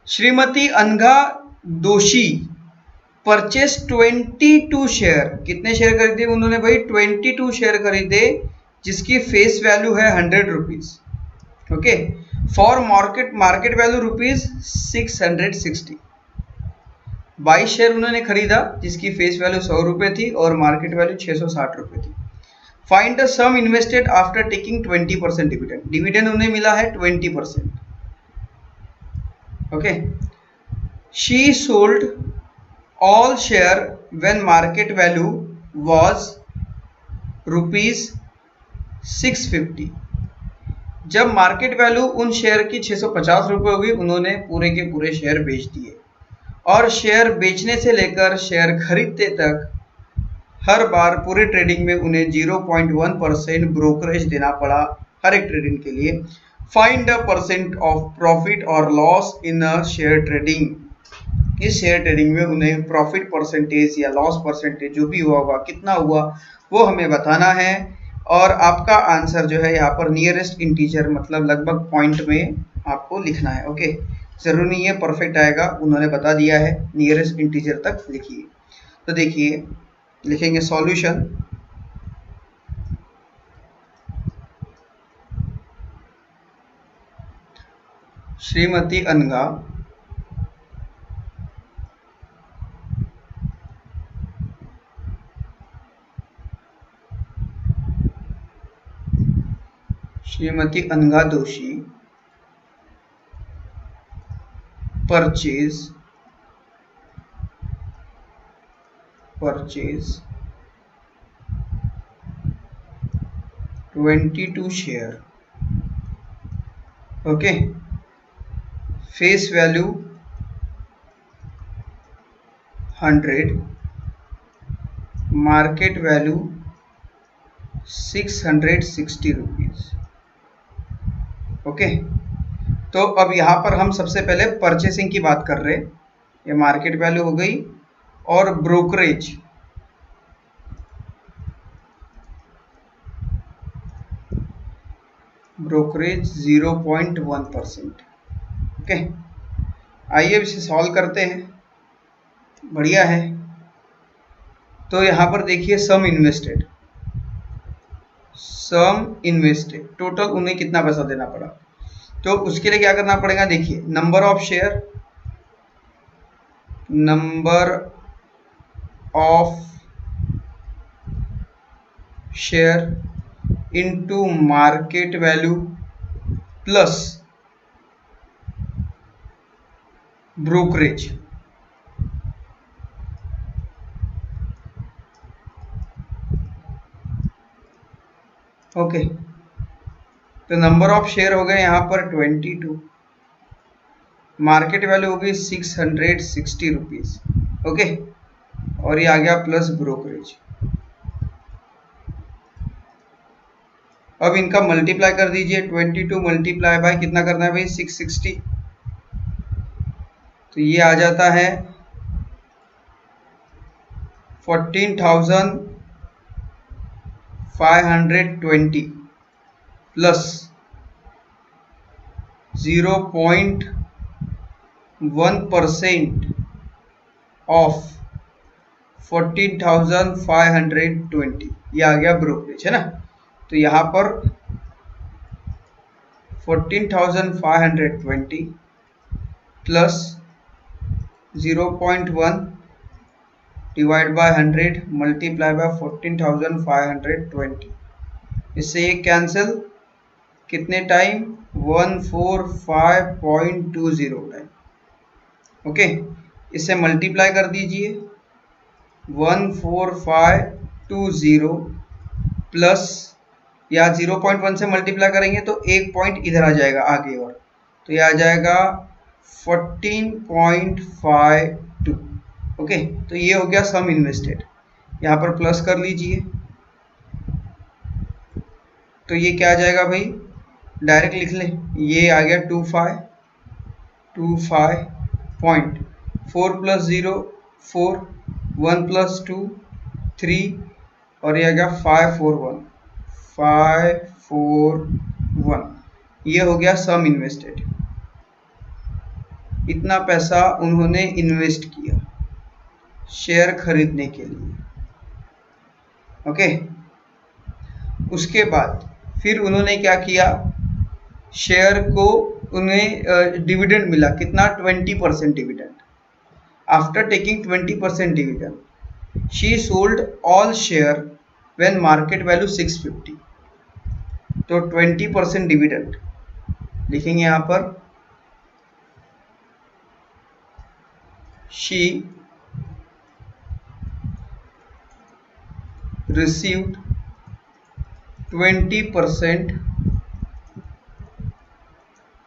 श्रीमती अनघा दोषी purchase 22 share, कितने share खरीदे उन्होंने भाई? 22 शेयर खरीदे, जिसकी फेस वैल्यू है 100 rupees. Okay, for market value rupees 660। 22 share उन्होंने खरीदा जिसकी फेस वैल्यू 100 रुपए थी और मार्केट वैल्यू 660 रुपए थी। Find the sum invested after taking 20% dividend. Dividend उन्हें मिला है 20%। Okay, she sold all share when market value was rupees 650। जब मार्केट वैल्यू उन शेयर की 650 रुपए हुई, उन्होंने पूरे के पूरे शेयर बेच दिए। और शेयर बेचने से लेकर शेयर खरीदते तक हर बार पूरे ट्रेडिंग में उन्हें 0.1% ब्रोकरेज देना पड़ा हर एक ट्रेडिंग के लिए। Find the percent of profit और loss in a share trading. इस शेयर ट्रेडिंग में उन्हें प्रॉफिट परसेंटेज या लॉस परसेंटेज जो भी हुआ होगा, कितना हुआ, वो हमें बताना है। और आपका आंसर जो है यहाँ पर नियरेस्ट इंटीजर मतलब लगभग पॉइंट में आपको लिखना है। ओके, जरूरी नहीं है परफेक्ट आएगा, उन्होंने बता दिया है, नियरेस्ट इंटीजर तक लिखिए। तो देखिए, लिखेंगे सॉल्यूशन। श्रीमती अनघा दोषी purchase 22 share. Okay, face value 100, market value 660 rupees. Okay, तो अब यहाँ पर हम सबसे पहले परचेसिंग की बात कर रहे हैं। ये मार्केट वैल्यू हो गई और ब्रोकरेज, ब्रोकरेज 0.1%। ओके, आइए अब इसे सॉल्व करते हैं। बढ़िया है। तो यहाँ पर देखिए सम इन्वेस्टेड टोटल उन्हें कितना पैसा देना पड़ा। तो उसके लिए क्या करना पड़ेगा, देखिए number of share into market value plus brokerage. Okay, तो नंबर ऑफ शेयर हो गए यहाँ पर 22, मार्केट वैल्यू हो गई 660 रुपीज। ओके, और ये आ गया प्लस ब्रोकरेज। अब इनका मल्टीप्लाई कर दीजिए, 22 मल्टीप्लाई बाय कितना करना है भाई, 660। तो ये आ जाता है 14,520 प्लस 0.1% ऑफ 14,520, ये आ गया ब्रोकरेज, है ना। तो यहाँ पर 14,520 plus 0.1 divide by 100 multiply by 14,520। इससे ये कैंसिल, कितने टाइम, 145.20 टाइम। ओके, इससे मल्टीप्लाई कर दीजिए, 14520 प्लस, या 0.1 से मल्टीप्लाई करेंगे तो एक पॉइंट इधर आ जाएगा आगे, और तो ये आ जाएगा 14.52। ओके, तो ये हो गया सम इन्वेस्टेड। यहाँ पर प्लस कर लीजिए, तो ये क्या आ जाएगा भाई, डायरेक्ट लिख लें, ये आ गया 25.4 प्लस 0 4, 1 प्लस 2 3, और ये आ गया 541। ये हो गया सम इन्वेस्टेड। इतना पैसा उन्होंने इन्वेस्ट किया शेयर खरीदने के लिए। ओके, उसके बाद फिर उन्होंने क्या किया, शेयर को उन्हें डिविडेंड मिला कितना, 20% dividend. After taking 20% dividend she sold all share when market value 650। तो 20% डिविडेंड लिखेंगे यहाँ पर, शी received 20%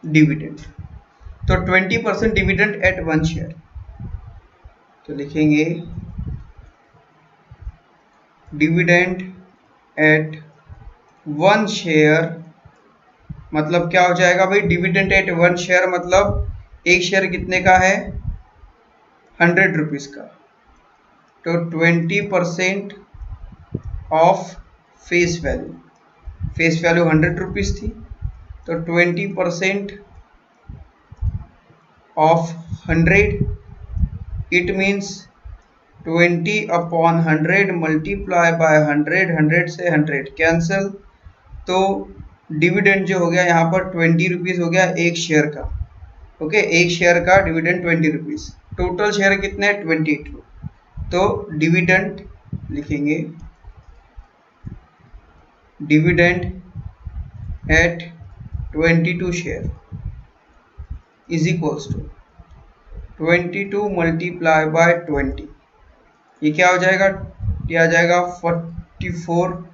डिविडेंड। तो 20% डिविडेंड एट 1 शेयर, तो लिखेंगे डिविडेंड एट 1 शेयर, मतलब क्या हो जाएगा भाई, डिविडेंड एट 1 शेयर मतलब एक शेयर कितने का है, 100 रुपीज का। तो 20% of face value, face value 100 rupees थी, तो 20% of 100, it means 20/100 multiply by 100, 100 से 100 कैंसिल, तो डिविडेंड जो हो गया यहाँ पर 20 रुपीज हो गया एक शेयर का। ओके, एक शेयर का डिविडेंड 20 रुपीज, टोटल शेयर कितने 22। तो डिविडेंड लिखेंगे, dividend at 22 share is equals to 22 multiply by 20, ये क्या हो जाएगा, ये आ जाएगा 44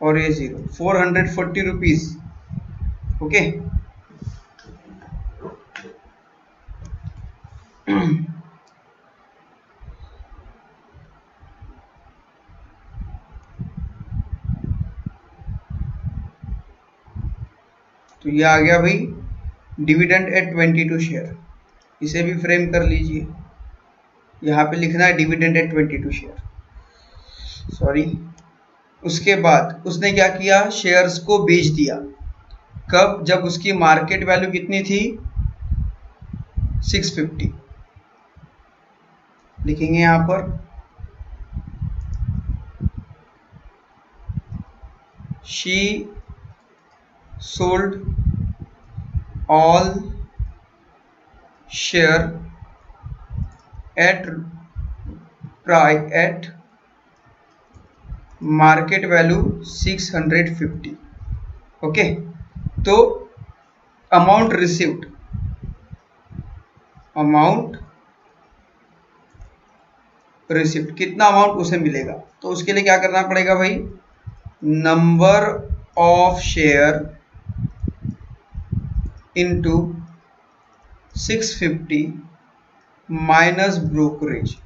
और ये 0, 440 रुपीज। ओके, तो ये आ गया भाई डिविडेंड एट 22 शेयर, इसे भी फ्रेम कर लीजिए, यहाँ पे लिखना है डिविडेंड एट 22 शेयर, सॉरी। उसके बाद उसने क्या किया, शेयर्स को बेच दिया, कब, जब उसकी मार्केट वैल्यू कितनी थी 650, लिखेंगे यहाँ पर she sold all share at market value 650। Okay, तो अमाउंट रिसीव्ड, अमाउंट रिसीव्ड कितना अमाउंट उसे मिलेगा, तो उसके लिए क्या करना पड़ेगा भाई, number of share into 650 minus brokerage,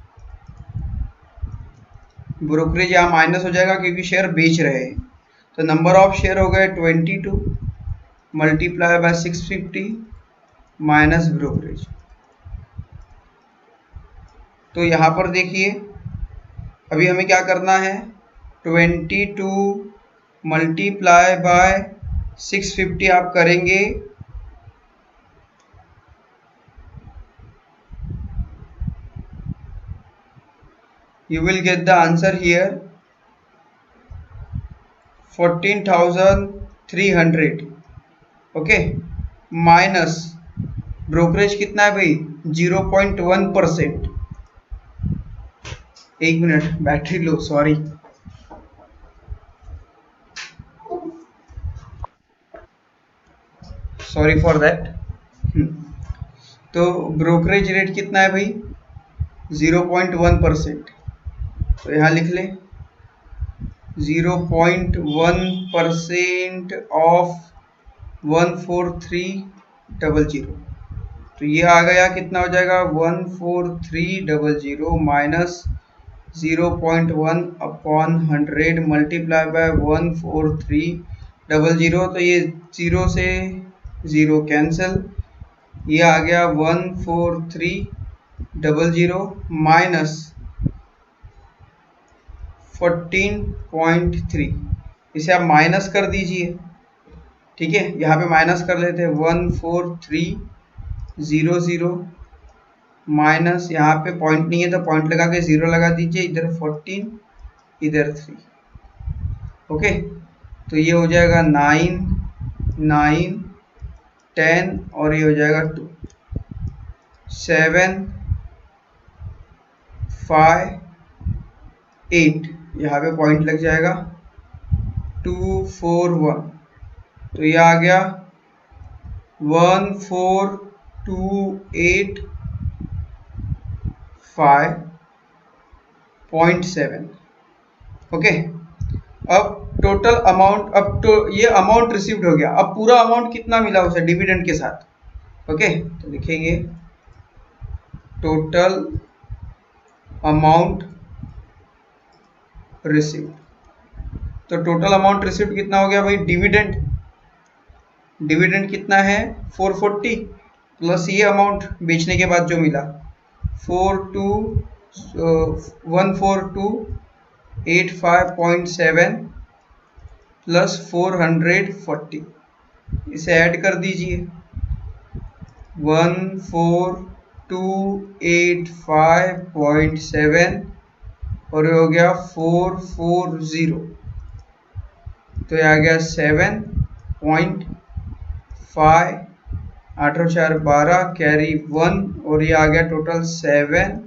brokerage यहाँ माइनस हो जाएगा क्योंकि शेयर बेच रहे हैं, तो नंबर ऑफ शेयर हो गए 22 मल्टीप्लाई बाय 650 माइनस ब्रोकरेज। तो यहाँ पर देखिए अभी हमें क्या करना है, 22 मल्टीप्लाई बाय 650 आप करेंगे, you will get the answer here 14,300। Okay, minus brokerage कितना है भाई 0.1%। एक minute, battery low, sorry, sorry for that. तो ब्रोकरेज रेट कितना है भाई 0.1%, तो यहाँ लिख लें 0.1% ऑफ 14300, तो ये आ गया कितना हो जाएगा 14300 माइनस 0.1/100 मल्टीप्लाई बाय 14300, तो ये 0 से 0 कैंसिल, ये आ गया 14300 माइनस 14.3, इसे आप माइनस कर दीजिए, ठीक है, यहाँ पे माइनस कर लेते हैं 14300 0 0 माइनस, यहाँ पे पॉइंट नहीं है तो पॉइंट लगा के 0 लगा दीजिए, इधर 14 इधर 3। ओके, तो ये हो जाएगा 9 9 10 और ये हो जाएगा 2 7 5 8, यहाँ पे पॉइंट लग जाएगा 2 4 1, तो ये आ गया 1 4 2 8 5.7। ओके, अब टोटल अमाउंट, अब तो ये अमाउंट रिसीव्ड हो गया। अब पूरा अमाउंट कितना मिला उसे डिविडेंड के साथ। ओके, तो लिखेंगे टोटल अमाउंट रिसीव्ड। तो टोटल अमाउंट रिसीव्ड कितना हो गया भाई, डिविडेंड, डिविडेंड कितना है 440 प्लस ये अमाउंट बेचने के बाद जो मिला 14285.7 प्लस 440, इसे ऐड कर दीजिए 14285.7 और ये हो गया 440, तो ये आ गया 7.5, 8 और 4 12 कैरी 1 और ये आ गया टोटल 7,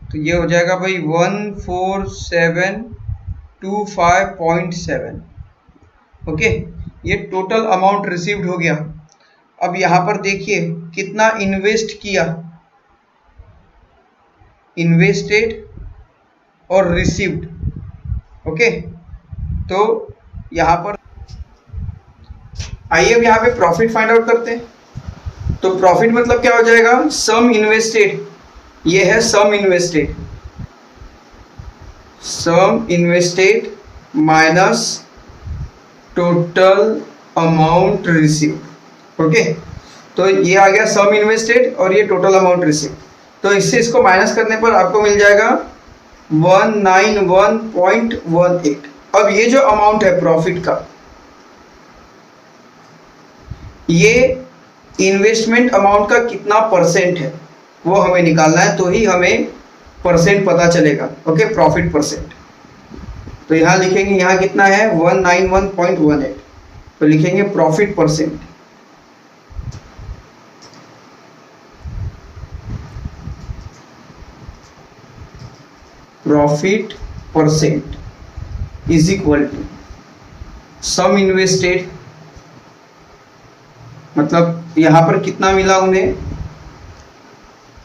तो ये हो जाएगा भाई 14725.7। ओके, ये टोटल अमाउंट रिसीव्ड हो गया। अब यहाँ पर देखिए कितना इन्वेस्ट किया, इन्वेस्टेड और रिसीव्ड। ओके, तो यहाँ पर आइए अब यहाँ पे प्रॉफिट फाइंड आउट करते हैं। तो प्रॉफिट मतलब क्या हो जाएगा, सम इन्वेस्टेड, ये है sum invested, sum invested minus total amount received. Okay, तो ये आ गया सम इन्वेस्टेड और ये टोटल अमाउंट रिसीव्ड। तो इससे इसको माइनस करने पर आपको मिल जाएगा 191.18। अब ये जो अमाउंट है प्रॉफिट का, ये इन्वेस्टमेंट अमाउंट का कितना परसेंट है वो हमें निकालना है, तो ही हमें परसेंट पता चलेगा। Okay, profit percent. तो यहाँ लिखेंगे, यहाँ कितना है 191.18, तो लिखेंगे profit percent. Profit percent is equal to sum invested, मतलब यहाँ पर कितना मिला उन्हें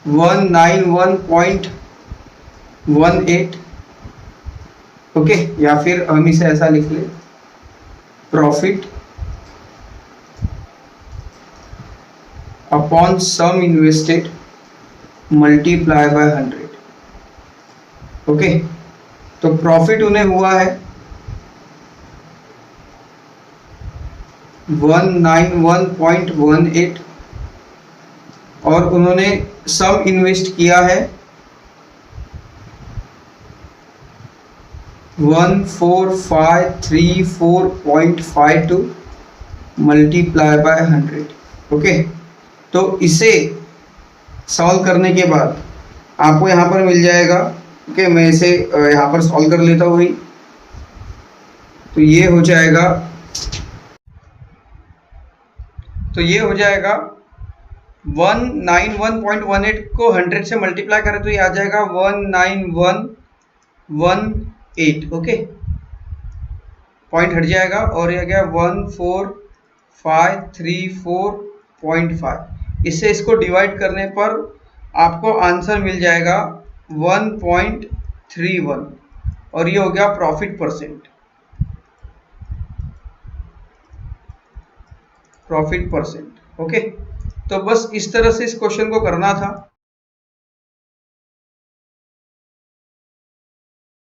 191.18। ओके, या फिर हम इसे ऐसा लिख ले, profit upon sum invested multiply by 100। Okay, तो प्रॉफिट उन्हें हुआ है 191.18 और उन्होंने सम इन्वेस्ट किया है 14,534.52 मल्टीप्लाई बाय 100। ओके, तो इसे सॉल्व करने के बाद आपको यहाँ पर मिल जाएगा। ओके, मैं इसे यहाँ पर सॉल्व कर लेता हूँ। तो ये हो जाएगा, तो ये हो जाएगा 191.18 को 100 से मल्टीप्लाई करें तो ये आ जाएगा 19118। ओके, पॉइंट हट जाएगा और ये आ गया 14,534.5। इससे इसको डिवाइड करने पर आपको आंसर मिल जाएगा 1.31 और ये हो गया profit percent. Profit percent. Okay, तो बस इस तरह से इस क्वेश्चन को करना था।